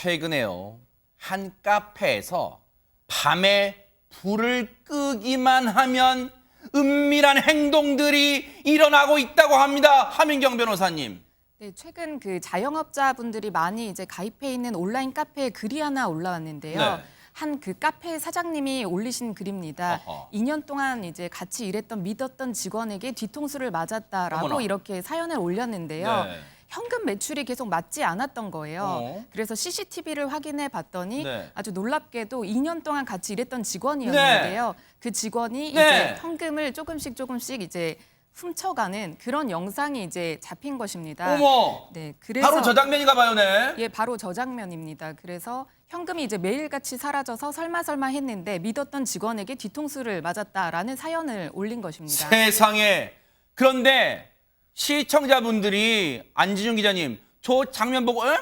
최근에요. 한 카페에서 밤에 불을 끄기만 하면 은밀한 행동들이 일어나고 있다고 합니다. 하민경 변호사님. 네, 최근 그 자영업자분들이 많이 이제 가입해 있는 온라인 카페에 글이 하나 올라왔는데요. 네. 한 그 카페 사장님이 올리신 글입니다. 어허. 2년 동안 이제 같이 일했던 믿었던 직원에게 뒤통수를 맞았다라고 어머나. 이렇게 사연을 올렸는데요. 네. 현금 매출이 계속 맞지 않았던 거예요. 그래서 CCTV를 확인해 봤더니 네. 아주 놀랍게도 2년 동안 같이 일했던 직원이었는데요. 그 직원이 네. 이제 현금을 조금씩 이제 훔쳐가는 그런 영상이 이제 잡힌 것입니다. 어머, 네, 그래서 바로 저 장면인가 봐요, 네. 예, 바로 저 장면입니다. 그래서 현금이 이제 매일같이 사라져서 설마 했는데 믿었던 직원에게 뒤통수를 맞았다라는 사연을 올린 것입니다. 세상에. 그런데 시청자분들이 안지준 기자님, 저 장면 보고 에?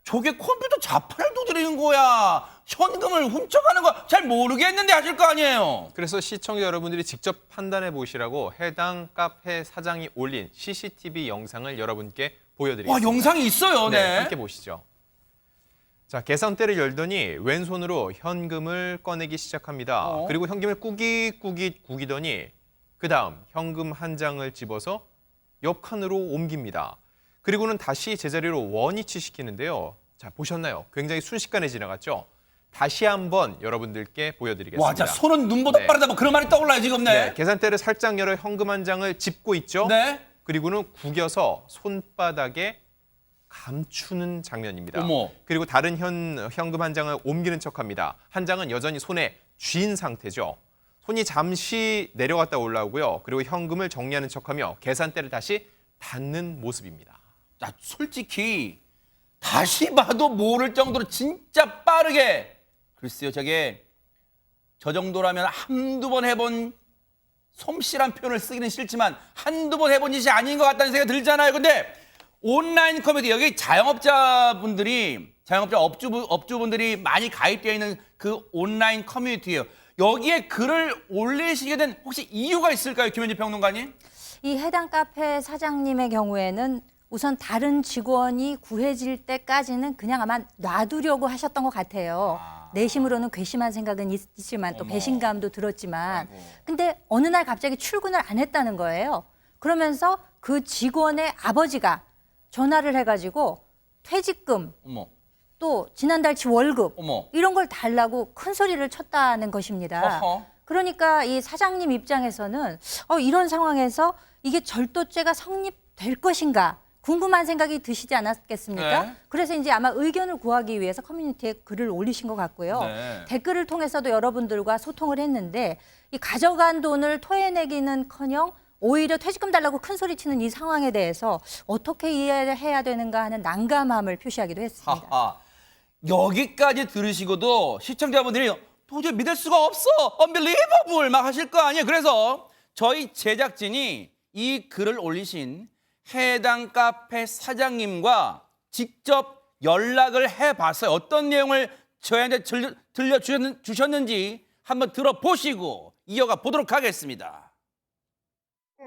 저게 컴퓨터 자판을 두드리는 거야. 현금을 훔쳐가는 거 잘 모르겠는데 하실 거 아니에요. 그래서 시청자 여러분들이 직접 판단해 보시라고 해당 카페 사장이 올린 CCTV 영상을 여러분께 보여드리겠습니다. 와, 영상이 있어요, 네, 네. 함께 보시죠. 자, 계산대를 열더니 왼손으로 현금을 꺼내기 시작합니다. 그리고 현금을 꾸깃꾸깃 구기더니 그다음 현금 한 장을 집어서 옆 칸으로 옮깁니다. 그리고는 다시 제자리로 원위치 시키는데요. 자, 보셨나요? 굉장히 순식간에 지나갔죠? 다시 한번 여러분들께 보여드리겠습니다. 와, 자, 손은 눈보다 네. 빠르다. 뭐 그런 말이 떠올라요, 지금, 네. 네, 계산대를 살짝 열어 현금 한 장을 짚고 있죠? 네. 그리고는 구겨서 손바닥에 감추는 장면입니다. 어머. 그리고 다른 현금 한 장을 옮기는 척합니다. 한 장은 여전히 손에 쥔 상태죠. 손이 잠시 내려갔다 올라오고요. 그리고 현금을 정리하는 척하며 계산대를 다시 닫는 모습입니다. 자, 솔직히 다시 봐도 모를 정도로 진짜 빠르게. 글쎄요, 저게 저 정도라면 한두 번 해본 솜씨란 표현을 쓰기는 싫지만 한두 번 해본 짓이 아닌 것 같다는 생각이 들잖아요. 근데 온라인 커뮤니티, 여기 자영업자분들이, 업주분들이 많이 가입되어 있는 그 온라인 커뮤니티예요. 여기에 글을 올리시게 된 혹시 이유가 있을까요, 김현지 평론가님? 이 해당 카페 사장님의 경우에는 우선 다른 직원이 구해질 때까지는 그냥 아마 놔두려고 하셨던 것 같아요. 내심으로는 괘씸한 생각은 있지만 또 어머. 배신감도 들었지만 아이고. 근데 어느 날 갑자기 출근을 안 했다는 거예요. 그러면서 그 직원의 아버지가 전화를 해가지고 퇴직금 어머, 또 지난달치 월급 어머. 이런 걸 달라고 큰 소리를 쳤다는 것입니다. 어허. 그러니까 이 사장님 입장에서는 이런 상황에서 이게 절도죄가 성립될 것인가 궁금한 생각이 드시지 않았겠습니까? 네. 그래서 이제 아마 의견을 구하기 위해서 커뮤니티에 글을 올리신 것 같고요. 네. 댓글을 통해서도 여러분들과 소통을 했는데 이 가져간 돈을 토해내기는커녕 오히려 퇴직금 달라고 큰 소리치는 이 상황에 대해서 어떻게 이해를 해야 되는가 하는 난감함을 표시하기도 했습니다. 하하. 여기까지 들으시고도 시청자분들이 도저히 믿을 수가 없어, unbelievable 막 하실 거 아니에요. 그래서 저희 제작진이 이 글을 올리신 해당 카페 사장님과 직접 연락을 해봤어요. 어떤 내용을 저희한테 들려주셨는지 한번 들어보시고 이어가 보도록 하겠습니다.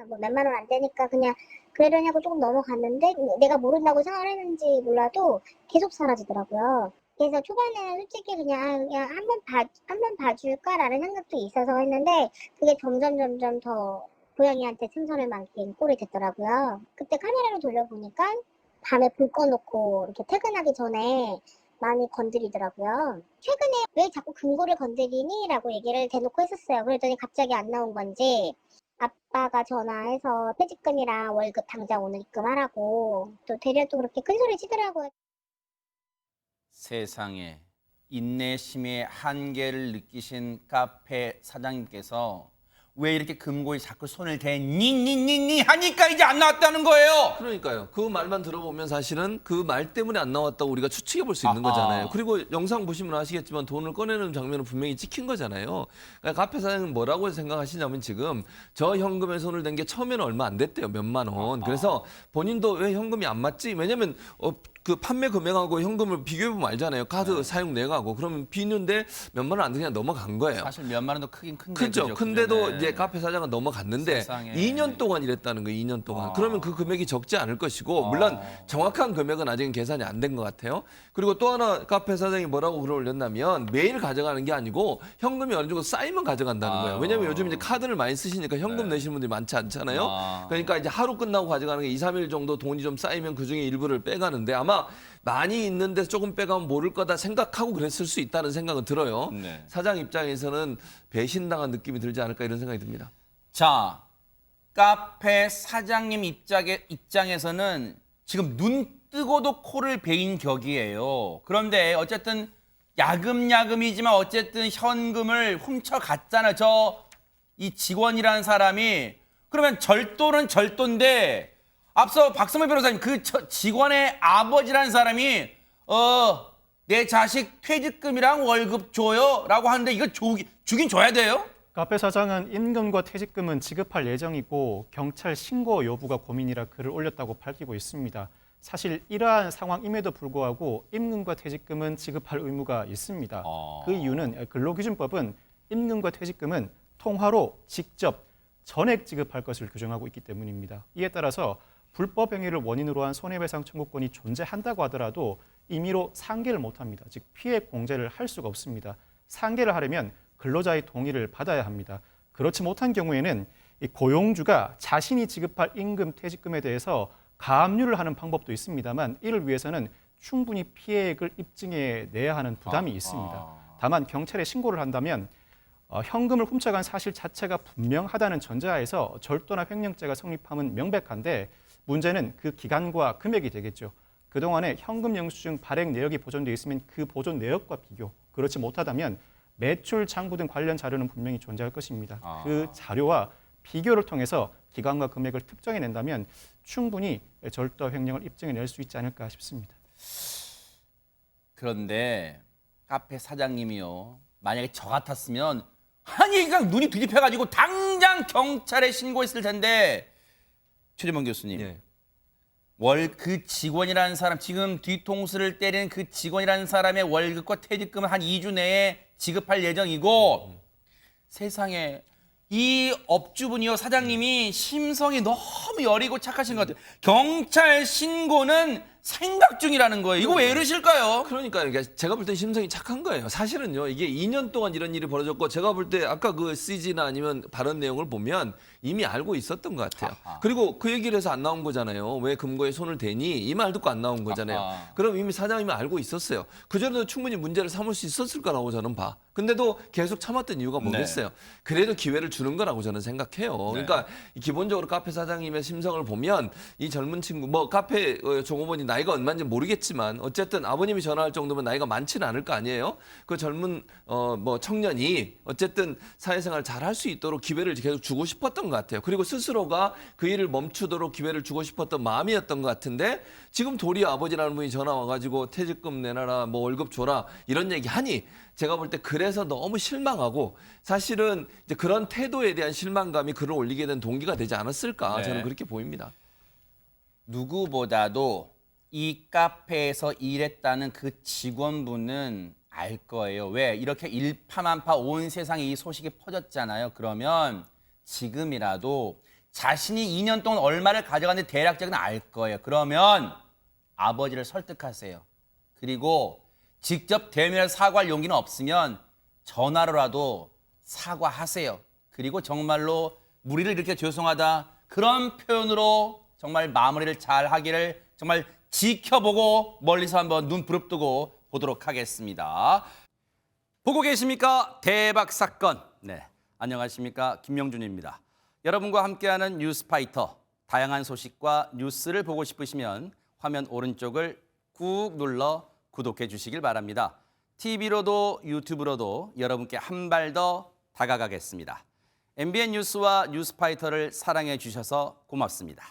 뭐 몇만 원 안 되니까 그냥 그러려냐고 조금 넘어갔는데 내가 모른다고 생각을 했는지 몰라도 계속 사라지더라고요. 그래서 초반에는 솔직히 그냥 한번 봐줄까라는 생각도 있어서 했는데 그게 점점 더 고양이한테 생선을 만든 꼴이 됐더라고요. 그때 카메라로 돌려보니까 밤에 불 꺼놓고 이렇게 퇴근하기 전에 많이 건드리더라고요. 최근에 왜 자꾸 금고를 건드리니? 라고 얘기를 대놓고 했었어요. 그랬더니 갑자기 안 나온 건지 아빠가 전화해서 퇴직금이랑 월급 당장 오늘 입금하라고 또 되려 또 그렇게 큰 소리 치더라고요. 세상에 인내심의 한계를 느끼신 카페 사장님께서 왜 이렇게 금고에 자꾸 손을 니 하니까 이제 안 나왔다는 거예요. 그러니까요. 그 말만 들어보면 사실은 그 말 때문에 안 나왔다고 우리가 추측해 볼 수 있는 아하. 거잖아요. 그리고 영상 보시면 아시겠지만 돈을 꺼내는 장면은 분명히 찍힌 거잖아요. 그러니까 카페 사장님 뭐라고 생각하시냐면 지금 저 현금에 손을 댄 게 처음에는 얼마 안 됐대요. 몇만 원. 그래서 본인도 왜 현금이 안 맞지? 왜냐면 그 판매 금액하고 현금을 비교해보면 알잖아요. 카드 사용 내역하고. 그러면 비는데 몇만 원 안 되게 그냥 넘어간 거예요. 사실 몇만 원도 크긴 큰데. 그렇죠. 그죠? 근데도 네. 이제 카페 사장은 넘어갔는데 세상에. 2년 동안 일했다는 거예요. 2년 동안. 그러면 그 금액이 적지 않을 것이고 물론 정확한 금액은 아직은 계산이 안 된 것 같아요. 그리고 또 하나 카페 사장이 뭐라고 글을 올렸냐면 매일 가져가는 게 아니고 현금이 어느 정도 쌓이면 가져간다는 거예요. 왜냐하면 요즘 이제 카드를 많이 쓰시니까 현금 내시는 분들이 많지 않잖아요. 그러니까 이제 하루 끝나고 가져가는 게 2, 3일 정도 돈이 좀 쌓이면 그중에 일부를 빼가는데 아마 많이 있는데 조금 빼가면 모를 거다 생각하고 그랬을 수 있다는 생각은 들어요. 네. 사장 입장에서는 배신당한 느낌이 들지 않을까 이런 생각이 듭니다. 자, 카페 사장님 입장에서는 지금 눈 뜨고도 코를 베인 격이에요. 그런데 어쨌든 야금야금이지만 어쨌든 현금을 훔쳐갔잖아요. 이 직원이라는 사람이. 그러면 절도는 절도인데 앞서 박성민 변호사님 그 직원의 아버지라는 사람이 내 자식 퇴직금이랑 월급 줘요 라고 하는데 이거 주긴 줘야 돼요? 카페 사장은 임금과 퇴직금은 지급할 예정이고 경찰 신고 여부가 고민이라 글을 올렸다고 밝히고 있습니다. 사실 이러한 상황임에도 불구하고 임금과 퇴직금은 지급할 의무가 있습니다. 그 이유는 근로기준법은 임금과 퇴직금은 통화로 직접 전액 지급할 것을 규정하고 있기 때문입니다. 이에 따라서 불법 행위를 원인으로 한 손해배상 청구권이 존재한다고 하더라도 임의로 상계를 못합니다. 즉 피해 공제를 할 수가 없습니다. 상계를 하려면 근로자의 동의를 받아야 합니다. 그렇지 못한 경우에는 이 고용주가 자신이 지급할 임금, 퇴직금에 대해서 가압류를 하는 방법도 있습니다만 이를 위해서는 충분히 피해액을 입증해내야 하는 부담이 있습니다. 다만 경찰에 신고를 한다면 현금을 훔쳐간 사실 자체가 분명하다는 전제하에서 절도나 횡령죄가 성립함은 명백한데 문제는 그 기간과 금액이 되겠죠. 그동안에 현금 영수증 발행 내역이 보존되어 있으면 그 보존 내역과 비교, 그렇지 못하다면 매출 장부 등 관련 자료는 분명히 존재할 것입니다. 그 자료와 비교를 통해서 기간과 금액을 특정해낸다면 충분히 절도 횡령을 입증해낼 수 있지 않을까 싶습니다. 그런데 카페 사장님이요. 만약에 저 같았으면 아니 그냥 눈이 뒤집혀가지고 당장 경찰에 신고했을 텐데 최재범 교수님. 예. 그 직원이라는 사람 지금 뒤통수를 때리는 그 직원이라는 사람의 월급과 퇴직금은 한 2주 내에 지급할 예정이고 세상에 이 업주분이요 사장님이 심성이 너무 여리고 착하신 것 같아요. 경찰 신고는 생각 중이라는 거예요. 이거 왜 이러실까요? 그러니까 이게 제가 볼 때 심성이 착한 거예요. 사실은요, 이게 2년 동안 이런 일이 벌어졌고 제가 볼 때 아까 그 CG나 아니면 발언 내용을 보면 이미 알고 있었던 것 같아요. 그리고 그 얘기를 해서 안 나온 거잖아요. 왜 금고에 손을 대니? 이 말 듣고 안 나온 거잖아요. 그럼 이미 사장님이 알고 있었어요. 그전에도 충분히 문제를 삼을 수 있었을 거라고 저는 봐. 근데도 계속 참았던 이유가 뭐겠어요? 그래도 기회를 주는 거라고 저는 생각해요. 그러니까 기본적으로 카페 사장님의 심성을 보면 이 젊은 친구, 뭐 카페 종업원이 나이가 얼마인지 모르겠지만 어쨌든 아버님이 전화할 정도면 나이가 많지는 않을 거 아니에요. 그 젊은 뭐 청년이 어쨌든 사회생활 잘 할 수 있도록 기회를 계속 주고 싶었던 것 같아요. 그리고 스스로가 그 일을 멈추도록 기회를 주고 싶었던 마음이었던 것 같은데 지금 도리어 아버지라는 분이 전화 와가지고 퇴직금 내놔라, 뭐 월급 줘라 이런 얘기 하니 제가 볼 때 그래서 너무 실망하고 사실은 이제 그런 태도에 대한 실망감이 글을 올리게 된 동기가 되지 않았을까 저는 그렇게 보입니다. 누구보다도 이 카페에서 일했다는 그 직원분은 알 거예요. 왜? 이렇게 일파만파 온 세상에 이 소식이 퍼졌잖아요. 그러면 지금이라도 자신이 2년 동안 얼마를 가져갔는지 대략적인 알 거예요. 그러면 아버지를 설득하세요. 그리고 직접 대면해서 사과할 용기는 없으면 전화로라도 사과하세요. 그리고 정말로 무리를 일으켜 죄송하다 그런 표현으로 정말 마무리를 잘 하기를 정말 지켜보고 멀리서 한번 눈 부릅뜨고 보도록 하겠습니다. 보고 계십니까? 대박 사건. 네, 안녕하십니까? 김명준입니다. 여러분과 함께하는 뉴스파이터. 다양한 소식과 뉴스를 보고 싶으시면 화면 오른쪽을 꾹 눌러 구독해 주시길 바랍니다. TV로도 유튜브로도 여러분께 한 발 더 다가가겠습니다. MBN 뉴스와 뉴스파이터를 사랑해 주셔서 고맙습니다.